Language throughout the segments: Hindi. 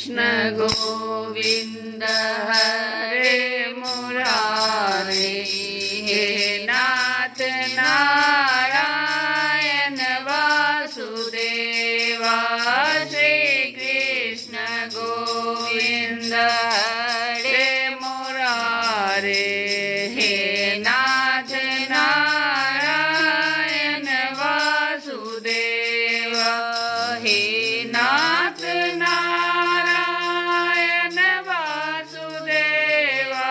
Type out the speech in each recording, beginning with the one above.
कृष्ण गोविंद हरे मुरारे, हे नाथ नारायण वासुदेवा। श्री कृष्ण गोविंद हरे मुरारे, हे नाथ नारायण वासुदेवा। हे नाथ नारायण वासुदेवा,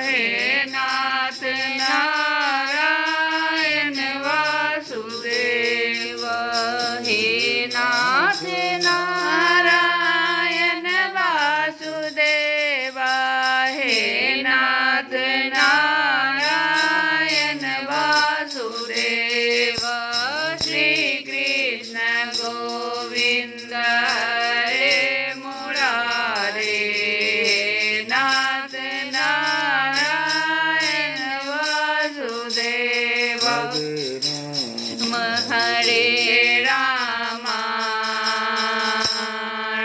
हे नाथ नारायण वासुदेवा। हे नाथ नारायण वासुदेवा, हे नाथ नारायण वासुदेवा। श्री कृष्ण गोविंद हरे मुरारे, नाथ नारायण वासुदेवा। हरे राम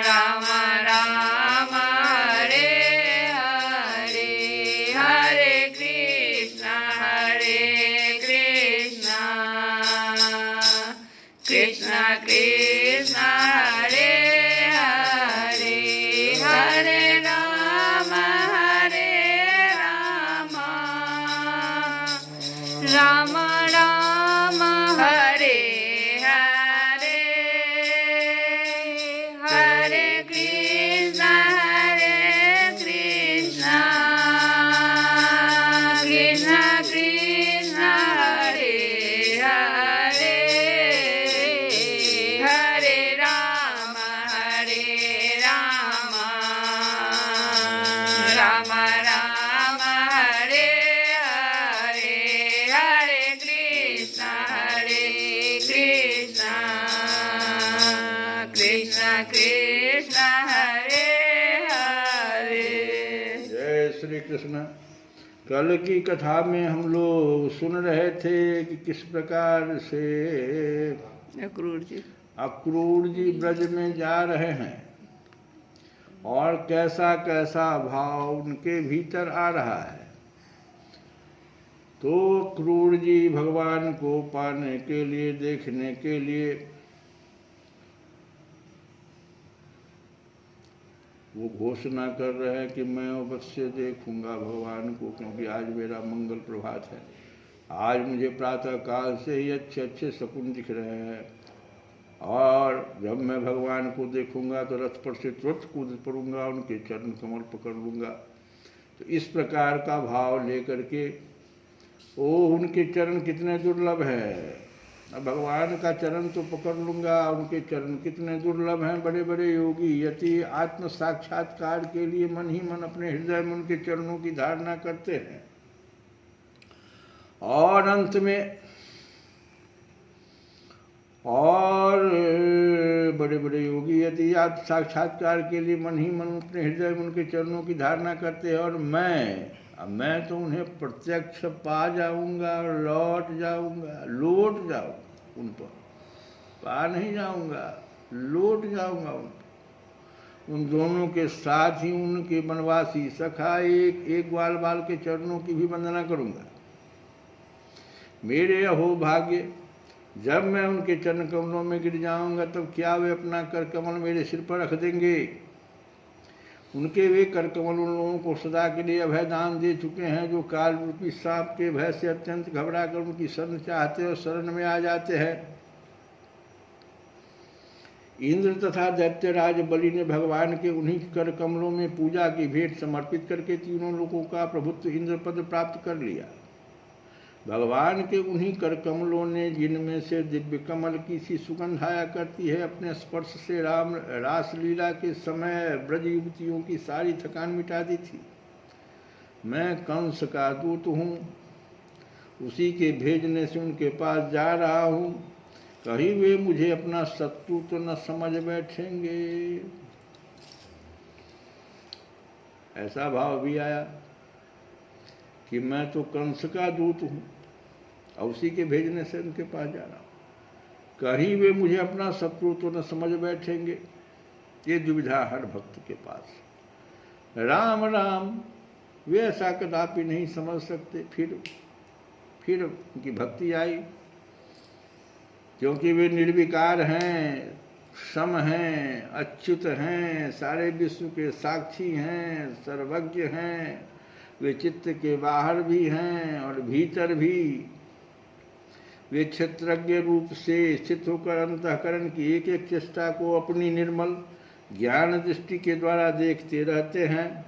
राम राम हरे हरे, हरे कृष्ण कृष्ण कृष्ण हरे हरे, हरे राम राम राम हरे हरे, हरे कृष्ण कृष्ण कृष्ण हरे हरे, हरे राम राम राम हरे हरे, हरे कृष्ण कृष्ण कृष्ण हरे हरे। जय श्री कृष्ण। कल की कथा में हम लोग सुन रहे थे कि किस प्रकार से अक्रूर जी ब्रज में जा रहे हैं और कैसा कैसा भाव उनके भीतर आ रहा है। तो अक्रूर जी भगवान को पाने के लिए, देखने के लिए वो घोषणा कर रहे हैं कि मैं अवश्य देखूंगा भगवान को, क्योंकि आज मेरा मंगल प्रभात है। आज मुझे प्रातः काल से ही अच्छे अच्छे शकुन दिख रहे हैं और जब मैं भगवान को देखूंगा तो रथ पर से तुरंत कूद पड़ूंगा, उनके चरण कमल पकड़ लूँगा। तो इस प्रकार का भाव लेकर के उनके चरण कितने दुर्लभ है। अब भगवान का चरण तो पकड़ लूँगा, उनके चरण कितने दुर्लभ हैं। बड़े बड़े योगी यति आत्म साक्षात्कार के लिए मन ही मन अपने हृदय में उनके चरणों की धारणा करते हैं और अंत में बड़े बड़े योगी यदि आप साक्षात्कार के लिए मन ही मन अपने हृदय में उनके चरणों की धारणा करते हैं। और मैं तो उन्हें प्रत्यक्ष पा जाऊंगा और लौट जाऊंगा उन पर। पा नहीं जाऊंगा, लौट जाऊंगा उन पर। उन दोनों के साथ ही उनके वनवासी सखा एक बाल के चरणों की भी वंदना करूंगा। मेरे अहो भाग्य, जब मैं उनके चरण कमलों में गिर जाऊंगा तब क्या वे अपना कर कमल मेरे सिर पर रख देंगे। उनके वे कर कमल उन लोगों को सदा के लिए अभय दान दे चुके हैं जो काल रूपी सांप के भय से अत्यंत घबरा कर उनकी शरण चाहते और शरण में आ जाते हैं। इंद्र तथा दैत्यराज बलि ने भगवान के उन्हीं कर कमलों में पूजा की भेंट समर्पित करके तीनों लोगों का प्रभुत्व इंद्र पद प्राप्त कर लिया। भगवान के उन्हीं कर कमलों ने, जिनमें से दिव्य कमल की सी सुगंध आया करती है, अपने स्पर्श से रास लीला के समय ब्रज युवतियों की सारी थकान मिटा दी थी। मैं कंस का दूत हूँ, उसी के भेजने से उनके पास जा रहा हूँ। कहीं वे मुझे अपना शत्रु तो न समझ बैठेंगे। ऐसा भाव भी आया कि मैं तो कंस का दूत हूँ और उसी के भेजने से उनके पास जा रहा हूँ। कहीं वे मुझे अपना शत्रु तो न समझ बैठेंगे। ये दुविधा हर भक्त के पास। राम राम वे ऐसा कदापि नहीं समझ सकते। फिर उनकी भक्ति आई, क्योंकि वे निर्विकार हैं, सम हैं, अच्युत हैं, सारे विश्व के साक्षी हैं, सर्वज्ञ हैं। वे चित्त के बाहर भी हैं और भीतर भी। वे क्षेत्रज्ञ रूप से स्थित होकर अंतःकरण की एक एक चेष्टा को अपनी निर्मल ज्ञान दृष्टि के द्वारा देखते रहते हैं।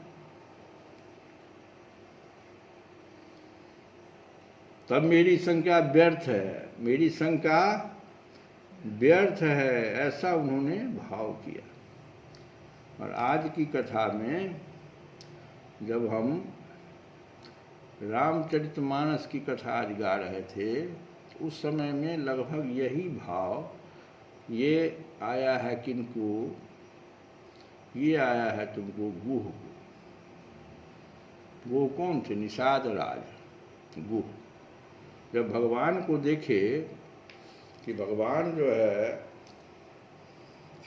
तब मेरी शंका व्यर्थ है, मेरी शंका व्यर्थ है, ऐसा उन्होंने भाव किया। और आज की कथा में जब हम रामचरितमानस की कथा आज गा रहे थे, उस समय में लगभग यही भाव ये आया है किनको, ये आया है तुमको गुह को। वो कौन थे? निषाद राज गुह। जब भगवान को देखे कि भगवान जो है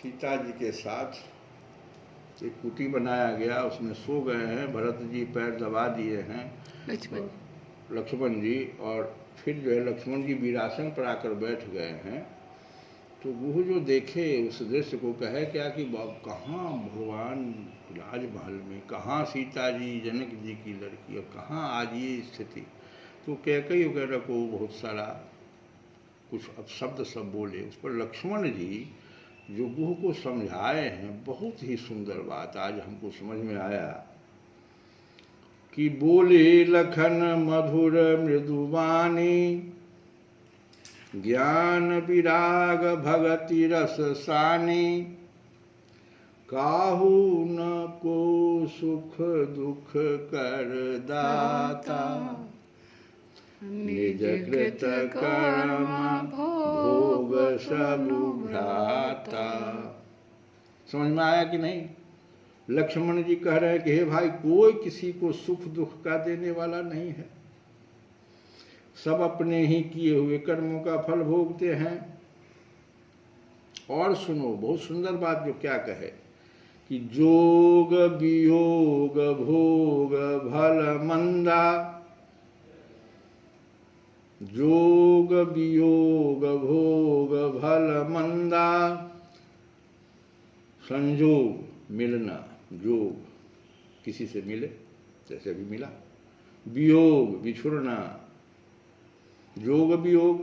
सीता जी के साथ एक कुटी बनाया गया, उसमें सो गए हैं, भरत जी पैर दबा दिए हैं, लक्ष्मण जी, और फिर जो है लक्ष्मण जी वीरासन पर आकर बैठ गए हैं, तो गुह जो देखे उस दृश्य को कहे क्या कि कहाँ भगवान राजमहल में, कहाँ सीता जी जनक जी की लड़की, और कहाँ आज ये स्थिति। तो कैकेयी वगैरह को बहुत सारा कुछ अपशब्द सब बोले। उस पर लक्ष्मण जी जो गुह को समझाए हैं, बहुत ही सुंदर बात आज हमको समझ में आया कि बोले लखन मधुर मृदुवाणी, ज्ञान विराग भगति रस सानी, काहू न को सुख दुख कर दाता, निज कृत कर्म भोग सब भ्राता। समझ में आया कि नहीं? लक्ष्मण जी कह रहे हैं कि हे भाई, कोई किसी को सुख दुख का देने वाला नहीं है, सब अपने ही किए हुए कर्मों का फल भोगते हैं। और सुनो, बहुत सुंदर बात जो क्या कहे कि जोग वियोग भोग भल मंदा, जोग वियोग भोग भल मंदा, संजोग मिलना, जोग किसी से मिले जैसे भी मिला, वियोग बिछुड़ना, जोग वियोग,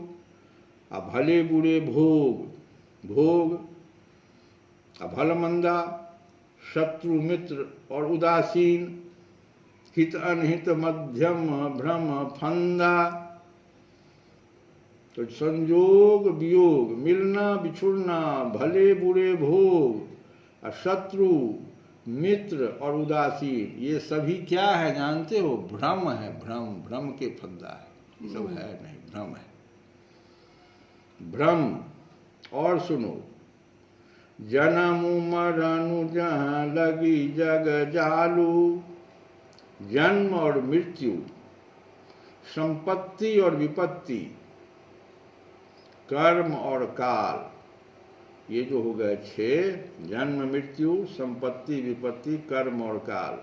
अब भले बुरे भोग भोग, अब भल मंदा, शत्रु मित्र और उदासीन, हित अनहित मध्यम भ्रम फंदा। तो संयोग वियोग, मिलना बिछुड़ना, भले बुरे भोग, शत्रु मित्र और उदासीन, ये सभी क्या है जानते हो? भ्रम है, भ्रम, भ्रम के फंदा है, सब है नहीं, भ्रम है, भ्रम। और सुनो, जन्म मरण जहाँ लगी जग जालू, जन्म और मृत्यु, संपत्ति और विपत्ति, कर्म और काल, ये जो हो गए 6, जन्म मृत्यु संपत्ति विपत्ति कर्म और काल,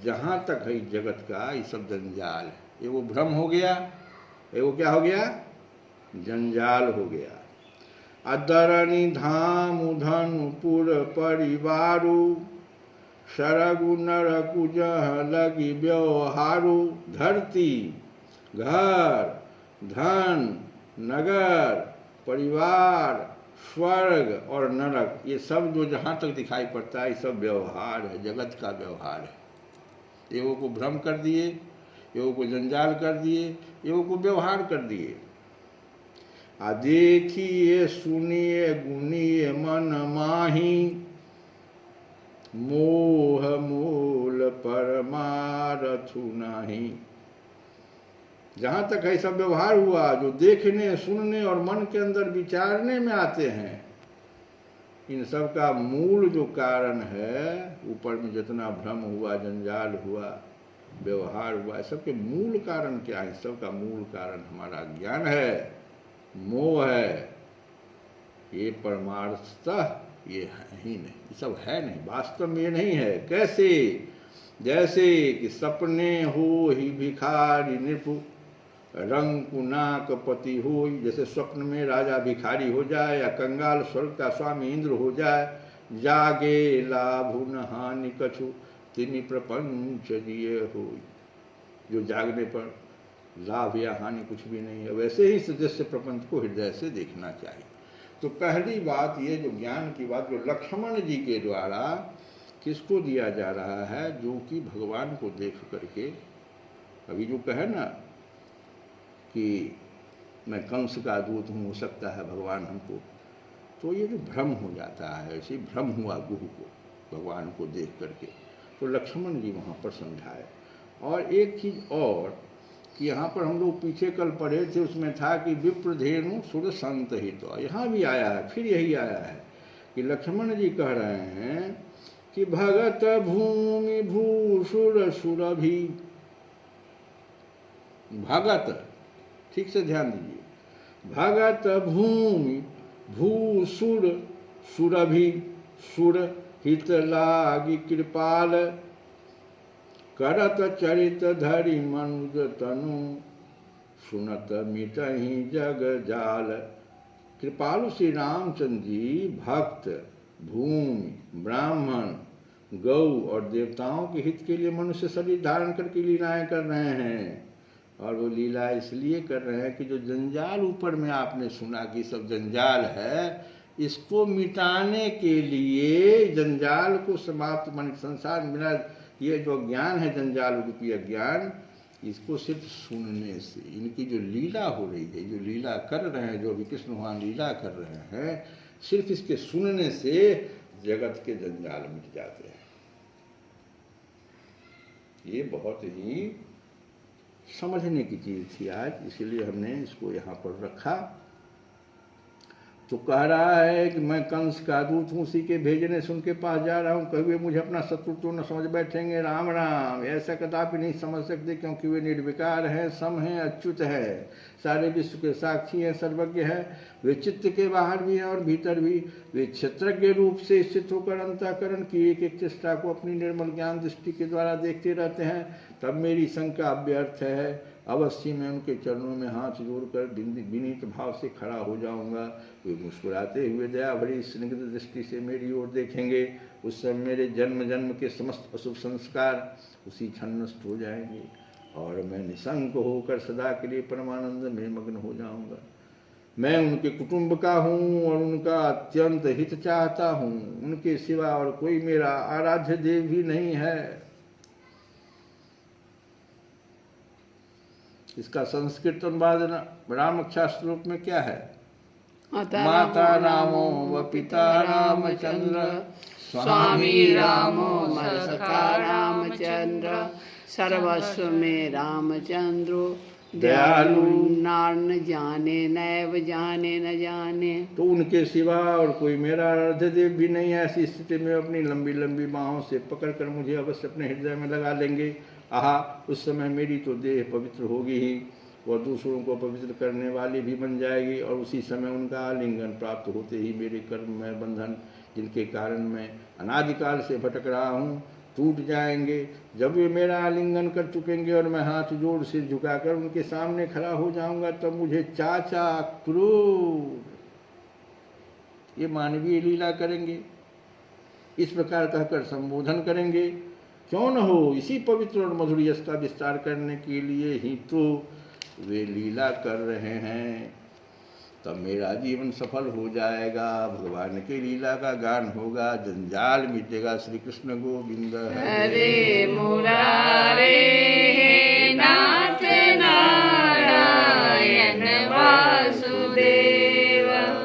जहाँ तक है जगत का ये सब जंजाल है। ये वो भ्रम हो गया, ये वो क्या हो गया? जंजाल हो गया। अदरणी धाम धनु पुर परिवारु, सरगु नरकु जहाँ लगी व्यवहारु, धरती घर धन नगर परिवार स्वर्ग और नरक, ये सब जो जहाँ तक दिखाई पड़ता है ये सब व्यवहार है, जगत का व्यवहार है। एवं को भ्रम कर दिए, एवं को जंजाल कर दिए, एवं को व्यवहार कर दिए। आ देखिए सुनिए गुनिए मन माही, मोह मूल परमारथु नाही। जहाँ तक है सब व्यवहार हुआ, जो देखने सुनने और मन के अंदर विचारने में आते हैं, इन सब का मूल जो कारण है, ऊपर में जितना भ्रम हुआ, जंजाल हुआ, व्यवहार हुआ, सबके मूल कारण क्या है? सब का मूल कारण हमारा ज्ञान है, मोह है। ये परमार्थतः ये है ही नहीं, ये सब है नहीं, वास्तव में ये नहीं है। कैसे? जैसे कि सपने हो ही भिखारी नृपु, रंग कुनाक पति हो। जैसे स्वप्न में राजा भिखारी हो जाए या कंगाल स्वर्ग का स्वामी इंद्र हो जाए। जागे लाभु न हानि कछु, तिनि प्रपंच दिए हो। जो जागने पर लाभ या हानि कुछ भी नहीं है, वैसे ही सदस्य प्रपंच को हृदय से देखना चाहिए। तो पहली बात ये जो ज्ञान की बात जो लक्ष्मण जी के द्वारा किसको दिया जा रहा है, जो कि भगवान को देख करके, अभी जो कहे ना कि मैं कंस का दूत हूँ, हो सकता है भगवान हमको, तो ये जो भ्रम हो जाता है, ऐसे भ्रम हुआ गुरु को भगवान को देख करके, तो लक्ष्मण जी वहाँ पर समझाए। और एक चीज़ और कि यहाँ पर हम लोग पीछे कल पढ़े थे, उसमें था कि विप्रधेनु सुर संत ही, तो यहाँ भी आया है, फिर यही आया है कि लक्ष्मण जी कह रहे हैं कि भगत भूमि भूसुर सुरभि, भगत, ठीक से ध्यान दीजिए, भगत भूमि भूसुर सुरभि, सुर हित लागी कृपाल, करत चरित धरि मनुज तनु, सुनत मिटहि जग जाल। कृपालु श्री रामचंद्र जी भक्त, भूमि, ब्राह्मण, गौ और देवताओं के हित के लिए मनुष्य शरीर धारण करके लीलाएं कर रहे हैं। और वो लीला इसलिए कर रहे हैं कि जो जंजाल ऊपर में आपने सुना कि सब जंजाल है, इसको मिटाने के लिए, जंजाल को समाप्त, मन संसार मेरा ये जो ज्ञान है जंजाल रूपी ज्ञान, इसको सिर्फ सुनने से, इनकी जो लीला हो रही है, जो लीला कर रहे हैं, जो भी कृष्ण भगवान लीला कर रहे हैं, सिर्फ इसके सुनने से जगत के जंजाल मिट जाते हैं। ये बहुत ही समझने की चीज़ थी आज, इसीलिए हमने इसको यहाँ पर रखा। तो कह रहा है कि मैं कंस का दूत हूँ, उसी के भेजने से उनके पास जा रहा हूँ, कभी मुझे अपना शत्रु तो न समझ बैठेंगे। राम राम ऐसा कदापि नहीं समझ सकते, क्योंकि वे निर्विकार हैं, सम हैं, अच्युत है, सारे विश्व के साक्षी हैं, सर्वज्ञ है। वे चित्त के बाहर भी हैं और भीतर भी। वे क्षेत्रज्ञ रूप से स्थित होकर अंतःकरण की एक एक चेष्टा को अपनी निर्मल ज्ञान दृष्टि के द्वारा देखते रहते हैं। तब मेरी शंका व्यर्थ है। अवश्य मैं उनके चरणों में हाथ जोड़कर विनीत भाव से खड़ा हो जाऊंगा। वे मुस्कुराते हुए दया भरी स्निग्ध दृष्टि से मेरी ओर देखेंगे। उस समय मेरे जन्म जन्म के समस्त अशुभ संस्कार उसी क्षण नष्ट हो जाएंगे और मैं निशंक होकर सदा के लिए परमानंद में मग्न हो जाऊंगा। मैं उनके कुटुंब का हूँ और उनका अत्यंत हित चाहता हूँ। उनके सिवा और कोई मेरा आराध्य देव भी नहीं है। इसका संस्कृत अनुवाद रामशास्त्र रूप में क्या है? माता रामो व पिता रामचंद्र, स्वामी रामो सखा रामचंद्र, सर्वस्व में रामचंद्रो, दयालु नार न जाने नैव जाने न जाने। तो उनके सिवा और कोई मेरा आराध्य देव भी नहीं है। ऐसी स्थिति में अपनी लंबी लंबी बाहों से पकड़कर मुझे अवश्य अपने हृदय में लगा लेंगे। आहा, उस समय मेरी तो देह पवित्र होगी ही, वह दूसरों को पवित्र करने वाली भी बन जाएगी। और उसी समय उनका आलिंगन प्राप्त होते ही मेरे कर्म में बंधन, जिनके कारण मैं अनादिकाल से भटक रहा हूँ, टूट जाएंगे। जब वे मेरा आलिंगन कर चुकेंगे और मैं हाथ जोड़ सिर झुकाकर उनके सामने खड़ा हो जाऊंगा, तब मुझे चाचा क्रूर, ये मानवीय लीला करेंगे, इस प्रकार कहकर संबोधन करेंगे। क्यों न हो, इसी पवित्र और मधुर यश का विस्तार करने के लिए ही तो वे लीला कर रहे हैं। तब मेरा जीवन सफल हो जाएगा, भगवान की लीला का गान होगा, जंजाल मिटेगा। श्री कृष्ण गोविंद हरे मुरारे।